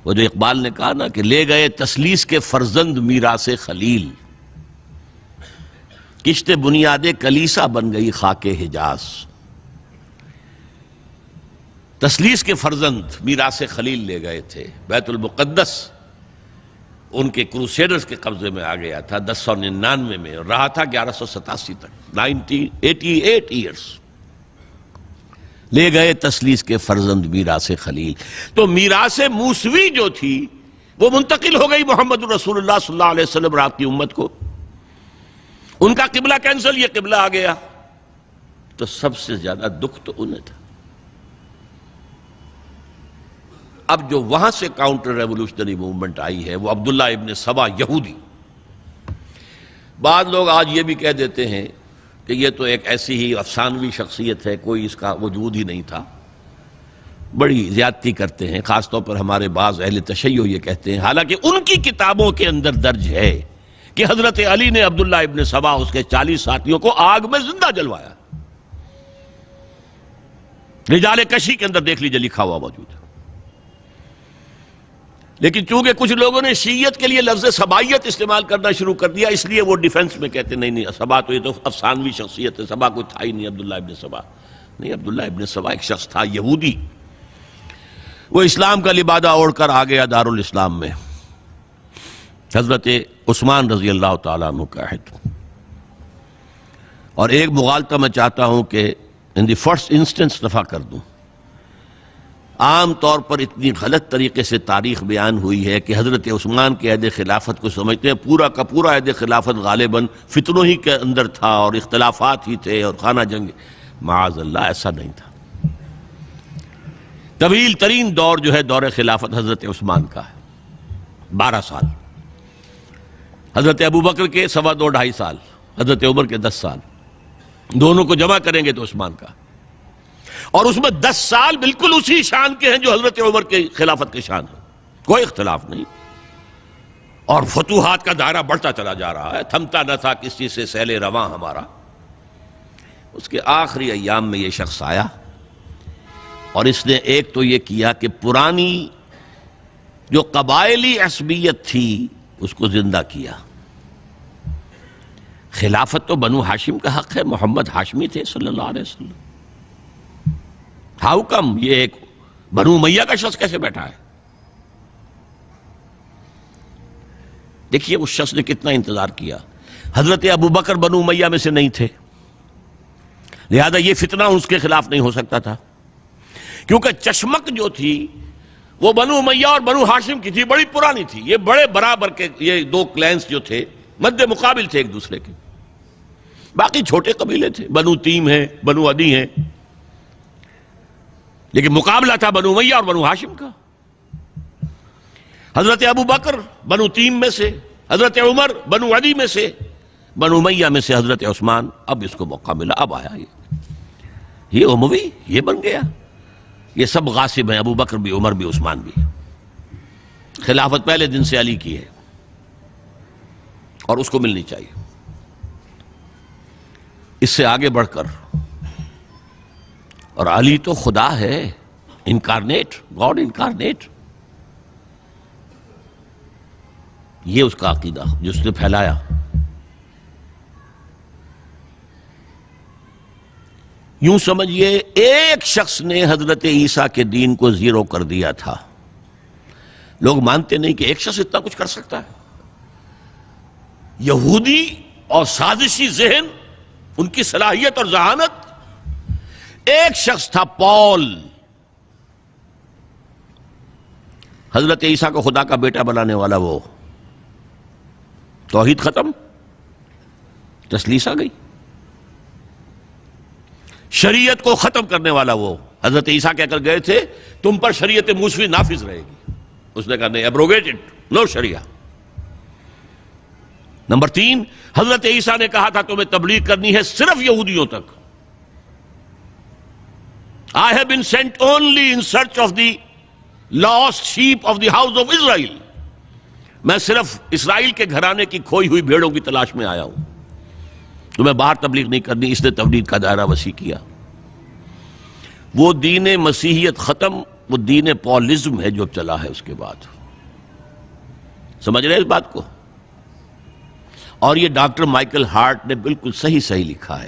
وہ جو اقبال نے کہا نا کہ لے گئے تسلیس کے فرزند میراث خلیل، کشت بنیاد کلیسا بن گئی خاک حجاز۔ تسلیس کے فرزند میراث خلیل لے گئے تھے، بیت المقدس ان کے کروسیڈرز کے قبضے میں آ گیا تھا 1099 میں، اور رہا تھا 1187 تک، 88 ایئرز۔ لے گئے تسلیس کے فرزند میراث خلیل۔ تو میراث موسوی جو تھی وہ منتقل ہو گئی محمد رسول اللہ صلی اللہ علیہ وسلم اور آپ کی امت کو۔ ان کا قبلہ کینسل، یہ قبلہ آ گیا، تو سب سے زیادہ دکھ تو انہیں تھا۔ اب جو وہاں سے کاؤنٹر ریولوشنری موومنٹ آئی ہے وہ عبداللہ ابن سبا یہودی۔ بعض لوگ آج یہ بھی کہہ دیتے ہیں کہ یہ تو ایک ایسی ہی افسانوی شخصیت ہے، کوئی اس کا وجود ہی نہیں تھا، بڑی زیادتی کرتے ہیں، خاص طور پر ہمارے بعض اہل تشیع یہ کہتے ہیں، حالانکہ ان کی کتابوں کے اندر درج ہے کہ حضرت علی نے عبداللہ ابن سبا اس کے 40 ساتھیوں کو آگ میں زندہ جلوایا۔ رجال کشی کے اندر دیکھ لیجیے لکھا ہوا موجود ہے۔ لیکن چونکہ کچھ لوگوں نے شیعت کے لیے لفظ سبائیت استعمال کرنا شروع کر دیا، اس لیے وہ ڈیفنس میں کہتے نہیں سبا تو یہ تو افسانوی شخصیت ہے، سبا کوئی تھا ہی نہیں عبداللہ ابن سبا۔ نہیں، عبداللہ ابن سبا ایک شخص تھا یہودی، وہ اسلام کا لبادہ اوڑھ کر آ گیا دارالاسلام میں، حضرت عثمان رضی اللہ تعالیٰ عنہ کا عہد۔ اور ایک مغالطہ میں چاہتا ہوں کہ ان دی فرسٹ انسٹنس دفع کر دوں۔ عام طور پر اتنی غلط طریقے سے تاریخ بیان ہوئی ہے کہ حضرت عثمان کے عہد خلافت کو سمجھتے ہیں پورا کا پورا عہد خلافت غالباً فتنوں ہی کے اندر تھا اور اختلافات ہی تھے اور خانہ جنگ۔ معاذ اللہ، ایسا نہیں تھا۔ طویل ترین دور جو ہے دور خلافت حضرت عثمان کا ہے، 12 سال۔ حضرت ابوبکر کے 2.5 سال، حضرت عمر کے 10 سال، دونوں کو جمع کریں گے تو عثمان کا، اور اس میں 10 سال بالکل اسی شان کے ہیں جو حضرت عمر کے خلافت کے شان ہیں، کوئی اختلاف نہیں۔ اور فتوحات کا دائرہ بڑھتا چلا جا رہا ہے، تھمتا نہ تھا کسی سے سیل رواں ہمارا۔ اس کے آخری ایام میں یہ شخص آیا اور اس نے ایک تو یہ کیا کہ پرانی جو قبائلی عصبیت تھی اس کو زندہ کیا۔ خلافت تو بنو ہاشم کا حق ہے، محمد ہاشمی تھے صلی اللہ علیہ وسلم۔ ہاؤ کم یہ ایک بنو امیہ کا شخص کیسے بیٹھا ہے؟ دیکھیے اس شخص نے کتنا انتظار کیا۔ حضرت ابوبکر بنو امیہ میں سے نہیں تھے، لہذا یہ فتنہ اس کے خلاف نہیں ہو سکتا تھا، کیونکہ چشمک جو تھی وہ بنو امیہ اور بنو ہاشم کی تھی، بڑی پرانی تھی۔ یہ بڑے برابر کے یہ دو کلینز جو تھے مد مقابل تھے ایک دوسرے کے، باقی چھوٹے قبیلے تھے، بنو تیم ہیں، بنو عدی ہیں، لیکن مقابلہ تھا بنو امیہ اور بنو ہاشم کا۔ حضرت ابوبکر بنو تیم میں سے، حضرت عمر بنو عدی میں سے، بنو امیہ میں سے حضرت عثمان۔ اب اس کو موقع ملا، اب آیا یہ اموی، یہ بن گیا۔ یہ سب غاصب ہیں، ابوبکر بھی، عمر بھی، عثمان بھی۔ خلافت پہلے دن سے علی کی ہے اور اس کو ملنی چاہیے۔ اس سے آگے بڑھ کر، اور علی تو خدا ہے، انکارنیٹ، گاڈ انکارنیٹ، یہ اس کا عقیدہ جو اس نے پھیلایا۔ یوں سمجھئے ایک شخص نے حضرت عیسیٰ کے دین کو زیرو کر دیا تھا۔ لوگ مانتے نہیں کہ ایک شخص اتنا کچھ کر سکتا ہے۔ یہودی اور سازشی ذہن، ان کی صلاحیت اور ذہانت۔ ایک شخص تھا پال، حضرت عیسیٰ کو خدا کا بیٹا بنانے والا، وہ توحید ختم، تسلیس آ گئی۔ شریعت کو ختم کرنے والا وہ حضرت عیسیٰ کہہ کر گئے تھے تم پر شریعت موسوی نافذ رہے گی، اس نے کہا نہیں، ایبروگیٹڈ، نو شریعہ۔ نمبر 3، حضرت عیسیٰ نے کہا تھا تمہیں تبلیغ کرنی ہے صرف یہودیوں تک۔ I have been sent only in search of the lost sheep of the house of Israel۔ میں صرف اسرائیل کے گھرانے کی کھوئی ہوئی بھیڑوں کی تلاش میں آیا ہوں، تمہیں باہر تبلیغ نہیں کرنی۔ اس نے تبلیغ کا دائرہ وسیع کیا۔ وہ دین مسیحیت ختم وہ دین پالزم ہے جو چلا ہے اس کے بعد. سمجھ رہے ہیں اس بات کو؟ اور یہ ڈاکٹر مائیکل ہارٹ نے بالکل صحیح لکھا ہے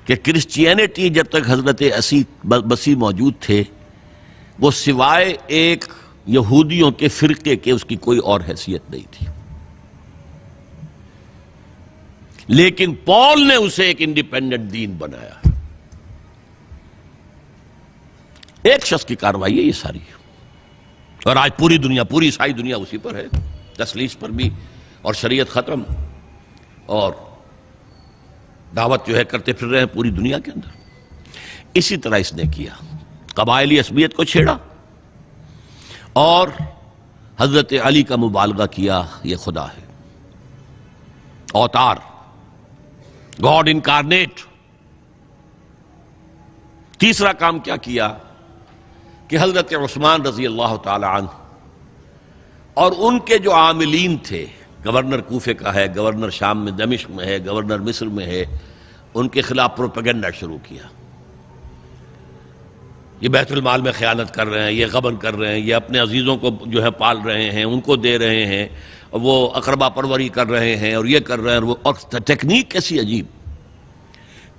کہ کرسچینٹی جب تک حضرت مسیح موجود تھے وہ سوائے ایک یہودیوں کے فرقے کے اس کی کوئی اور حیثیت نہیں تھی. لیکن پال نے اسے ایک انڈیپینڈنٹ دین بنایا. ایک شخص کی کارروائی ہے یہ ساری، اور آج پوری دنیا، پوری عیسائی دنیا اسی پر ہے، تسلیس پر بھی، اور شریعت ختم، اور دعوت جو ہے کرتے پھر رہے ہیں پوری دنیا کے اندر. اسی طرح اس نے کیا، قبائلی عصبیت کو چھیڑا اور حضرت علی کا مبالغہ کیا یہ خدا ہے، اوتار، گاڈ انکارنیٹ. تیسرا کام کیا کیا کہ حضرت عثمان رضی اللہ تعالی عنہ اور ان کے جو عاملین تھے، گورنر کوفے کا ہے، گورنر شام میں دمشق میں ہے، گورنر مصر میں ہے، ان کے خلاف پروپیگنڈا شروع کیا. یہ بیت المال میں خیانت کر رہے ہیں، یہ غبن کر رہے ہیں، یہ اپنے عزیزوں کو جو ہے پال رہے ہیں، ان کو دے رہے ہیں، وہ اقربا پروری کر رہے ہیں، اور یہ کر رہے ہیں، اور ٹیکنیک کیسی عجیب.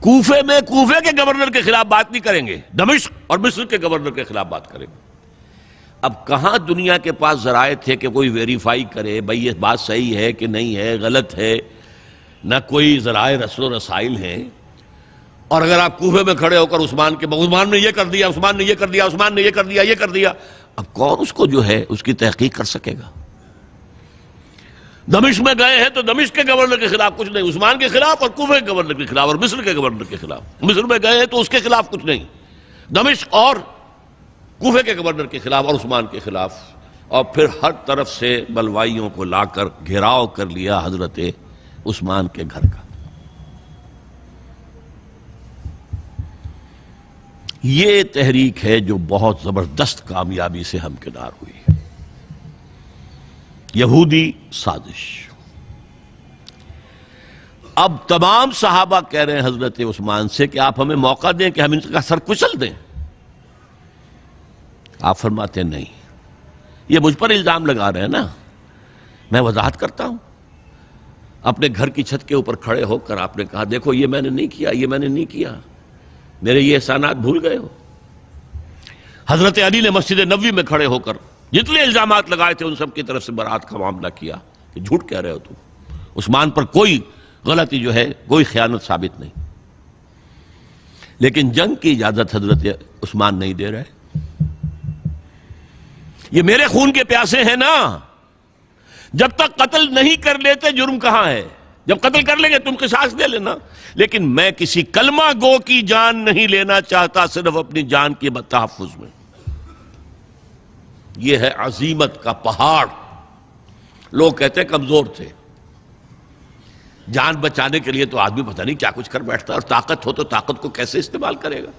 کوفے میں کوفے کے گورنر کے خلاف بات نہیں کریں گے، دمشق اور مصر کے گورنر کے خلاف بات کریں گے. اب کہاں دنیا کے پاس ذرائع تھے کہ کوئی ویریفائی کرے بھئی یہ بات صحیح ہے کہ نہیں ہے، غلط ہے؟ نہ کوئی ذرائع رسل و رسائل ہیں. اور اگر آپ کوفے میں کھڑے ہو کر عثمان نے یہ کر دیا، عثمان نے یہ کر دیا، عثمان نے یہ کر دیا، یہ کر دیا، اب کون اس کو جو ہے اس کی تحقیق کر سکے گا؟ دمشق میں گئے ہیں تو دمشق کے گورنر کے خلاف کچھ نہیں، عثمان کے خلاف، اور کوفے کے گورنر کے خلاف، اور مصر کے گورنر کے خلاف. مصر میں گئے ہیں تو اس کے خلاف کچھ نہیں، دمشق اور کوفے کے گورنر کے خلاف اور عثمان کے خلاف. اور پھر ہر طرف سے بلوائیوں کو لا کر گھیراؤ کر لیا حضرت عثمان کے گھر کا. یہ تحریک ہے جو بہت زبردست کامیابی سے ہمکنار ہوئی. یہودی سازش. اب تمام صحابہ کہہ رہے ہیں حضرت عثمان سے کہ آپ ہمیں موقع دیں کہ ہم ان کا سر کچل دیں. آپ فرماتے ہیں نہیں، یہ مجھ پر الزام لگا رہے ہیں نا، میں وضاحت کرتا ہوں. اپنے گھر کی چھت کے اوپر کھڑے ہو کر آپ نے کہا دیکھو یہ میں نے نہیں کیا، یہ میں نے نہیں کیا، میرے یہ احسانات بھول گئے ہو. حضرت علی نے مسجد نبوی میں کھڑے ہو کر جتنے الزامات لگائے تھے ان سب کی طرف سے برات کا معاملہ کیا کہ جھوٹ کہہ رہے ہو تم، عثمان پر کوئی غلطی جو ہے، کوئی خیانت ثابت نہیں. لیکن جنگ کی اجازت حضرت عثمان نہیں دے رہے. یہ میرے خون کے پیاسے ہیں نا، جب تک قتل نہیں کر لیتے جرم کہاں ہے؟ جب قتل کر لیں گے تم قصاص دے لینا. لیکن میں کسی کلمہ گو کی جان نہیں لینا چاہتا، صرف اپنی جان کے تحفظ میں. یہ ہے عزیمت کا پہاڑ. لوگ کہتے ہیں کمزور تھے. جان بچانے کے لیے تو آدمی پتہ نہیں کیا کچھ کر بیٹھتا ہے، اور طاقت ہو تو طاقت کو کیسے استعمال کرے گا.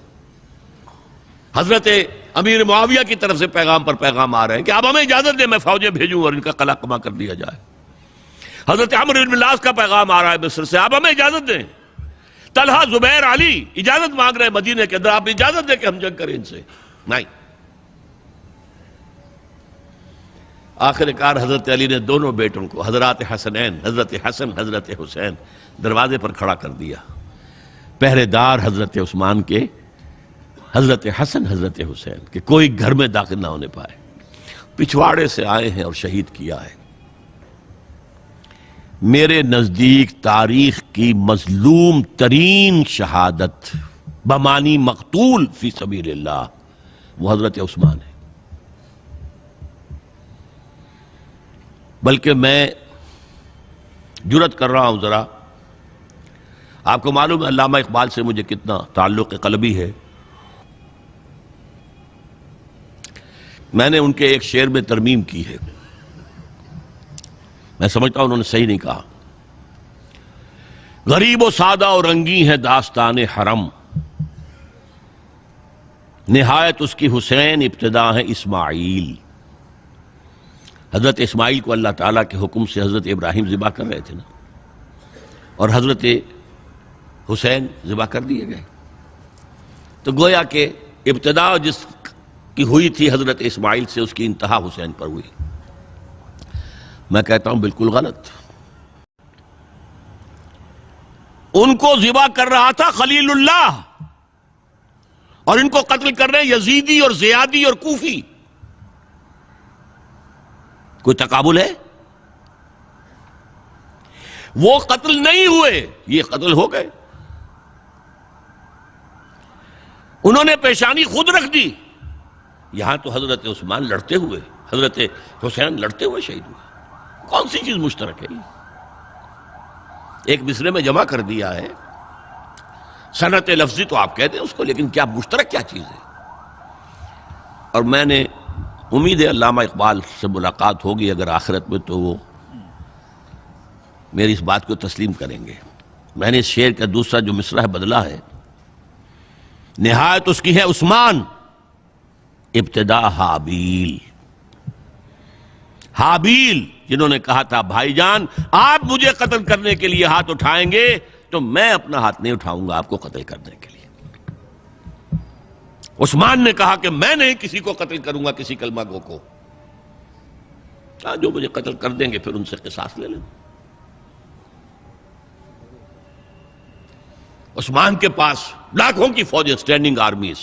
حضرت امیر معاویہ کی طرف سے پیغام پر پیغام آ رہے ہیں کہ آپ ہمیں اجازت دیں میں فوجیں بھیجوں اور ان کا قلع کما کر دیا جائے. حضرت عمرو بن العاص کا پیغام آ رہا ہے مصر سے، آپ ہمیں اجازت دیں. طلحہ، زبیر، علی اجازت مانگ رہے ہیں مدینے کے اندر، آپ اجازت دیں کہ ہم جنگ کریں ان سے. نہیں. آخر کار حضرت علی نے دونوں بیٹوں کو، حضرات حسنین، حضرت حسن، حضرت حسین، دروازے پر کھڑا کر دیا. پہرے دار حضرت عثمان کے، حضرت حسن، حضرت حسین کہ کوئی گھر میں داخل نہ ہونے پائے. پچھواڑے سے آئے ہیں اور شہید کیا ہے. میرے نزدیک تاریخ کی مظلوم ترین شہادت بمانی مقتول فی سبیل اللہ وہ حضرت عثمان ہے. بلکہ میں جرات کر رہا ہوں ذرا، آپ کو معلوم ہے علامہ اقبال سے مجھے کتنا تعلق قلبی ہے. میں نے ان کے ایک شعر میں ترمیم کی ہے، میں سمجھتا ہوں انہوں نے صحیح نہیں کہا. غریب و سادہ اور رنگی ہے داستان حرم، نہایت اس کی حسین ابتدا ہے اسماعیل. حضرت اسماعیل کو اللہ تعالیٰ کے حکم سے حضرت ابراہیم ذبح کر رہے تھے نا، اور حضرت حسین ذبح کر دیے گئے. تو گویا کہ ابتدا جس کی ہوئی تھی حضرت اسماعیل سے، اس کی انتہا حسین پر ہوئی۔ میں کہتا ہوں بالکل غلط۔ ان کو ذبح کر رہا تھا خلیل اللہ، اور ان کو قتل کر رہے ہیں یزیدی اور زیادی اور کوفی۔ کوئی تقابل ہے؟ وہ قتل نہیں ہوئے، یہ قتل ہو گئے۔ انہوں نے پیشانی خود رکھ دی۔ یہاں تو حضرت عثمان لڑتے ہوئے، حضرت حسین لڑتے ہوئے شہید ہوئے۔ کون سی چیز مشترک ہے؟ ایک مصرے میں جمع کر دیا ہے، صنعت لفظی تو آپ کہتے ہیں اس کو، لیکن کیا مشترک کیا چیز ہے؟ اور میں نے امید ہے علامہ اقبال سے ملاقات ہوگی اگر آخرت میں، تو وہ میری اس بات کو تسلیم کریں گے۔ میں نے اس شعر کا دوسرا جو مصرع ہے بدلا ہے، نہایت اس کی ہے عثمان، ابتدا حابیل۔ حابیل جنہوں نے کہا تھا بھائی جان آپ مجھے قتل کرنے کے لیے ہاتھ اٹھائیں گے تو میں اپنا ہاتھ نہیں اٹھاؤں گا آپ کو قتل کرنے کے لیے۔ عثمان نے کہا کہ میں نہیں کسی کو قتل کروں گا، کسی کلمہ گو کو، جو مجھے قتل کر دیں گے پھر ان سے قصاص لے لیں۔ عثمان کے پاس لاکھوں کی فوجیں، سٹینڈنگ آرمیز،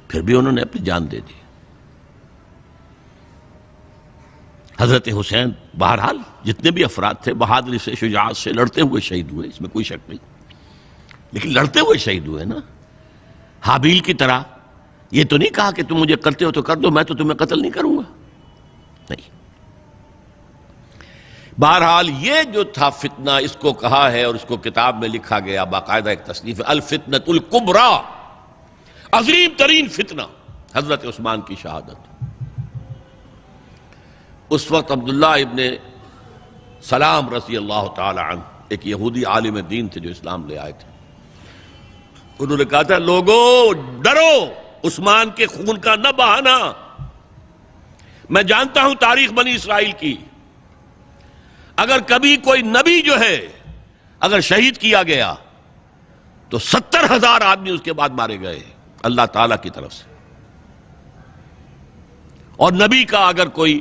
پھر بھی انہوں نے اپنی جان دے دی۔ حضرت حسین بہرحال جتنے بھی افراد تھے بہادری سے، شجاعت سے لڑتے ہوئے شہید ہوئے، اس میں کوئی شک نہیں، لیکن لڑتے ہوئے شہید ہوئے نا۔ حابیل کی طرح یہ تو نہیں کہا کہ تم مجھے کرتے ہو تو کر دو، میں تو تمہیں قتل نہیں کروں گا، نہیں۔ بہرحال یہ جو تھا فتنہ، اس کو کہا ہے اور اس کو کتاب میں لکھا گیا، باقاعدہ ایک تصنیف ہے، الفتنۃ الکبریٰ، عظیم ترین فتنہ، حضرت عثمان کی شہادت۔ اس وقت عبداللہ ابن سلام رضی اللہ تعالی عنہ ایک یہودی عالم دین تھے جو اسلام لے آئے تھے، انہوں نے کہا تھا لوگو ڈرو، عثمان کے خون کا نہ بہانا۔ میں جانتا ہوں تاریخ بنی اسرائیل کی، اگر کبھی کوئی نبی جو ہے اگر شہید کیا گیا تو 70,000 آدمی اس کے بعد مارے گئے اللہ تعالی کی طرف سے، اور نبی کا اگر کوئی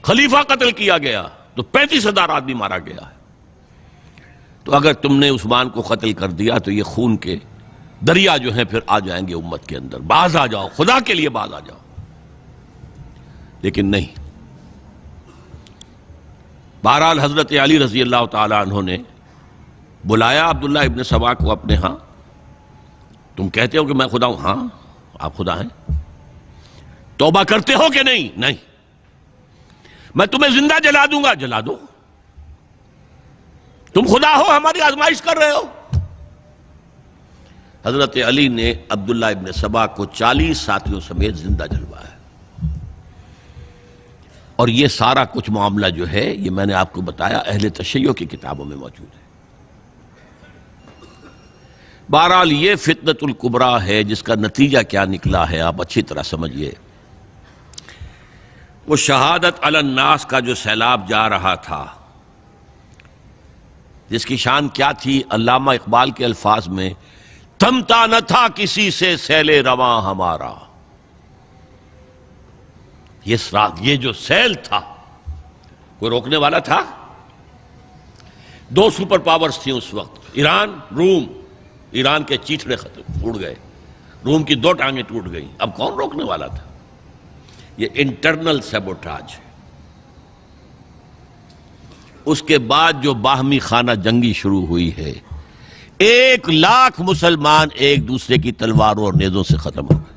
خلیفہ قتل کیا گیا تو 35,000 آدمی مارا گیا ہے۔ تو اگر تم نے عثمان کو قتل کر دیا تو یہ خون کے دریا جو ہیں پھر آ جائیں گے امت کے اندر، باز آ جاؤ، خدا کے لیے باز آ جاؤ۔ لیکن نہیں، بہرحال حضرت علی رضی اللہ تعالی عنہ نے بلایا عبداللہ ابن سبا کو اپنے ہاں۔ تم کہتے ہو کہ میں خدا ہوں؟ ہاں آپ خدا ہیں۔ توبہ کرتے ہو کہ نہیں؟ نہیں۔ میں تمہیں زندہ جلا دوں گا، جلا دو، تم خدا ہو، ہماری آزمائش کر رہے ہو۔ حضرت علی نے عبداللہ ابن سبا کو 40 ساتھیوں سمیت زندہ جلوایا، اور یہ سارا کچھ معاملہ جو ہے یہ میں نے آپ کو بتایا اہل تشیع کی کتابوں میں موجود ہے۔ بہرحال یہ فتنۃ الکبریٰ ہے، جس کا نتیجہ کیا نکلا ہے آپ اچھی طرح سمجھیے۔ وہ شہادت علی الناس کا جو سیلاب جا رہا تھا، جس کی شان کیا تھی، علامہ اقبال کے الفاظ میں تھمتا نہ تھا کسی سے سیل رواں ہمارا۔ یہ جو سیل تھا کوئی روکنے والا تھا؟ 2 سپر پاورز تھیں اس وقت، ایران، روم۔ ایران کے چیتڑے ختم ٹوٹ گئے، روم کی 2 ٹانگیں ٹوٹ گئیں، اب کون روکنے والا تھا؟ یہ انٹرنل سیبوٹاج ہے۔ اس کے بعد جو باہمی خانہ جنگی شروع ہوئی ہے، 1 لاکھ مسلمان ایک دوسرے کی تلواروں اور نیزوں سے ختم ہو گئے۔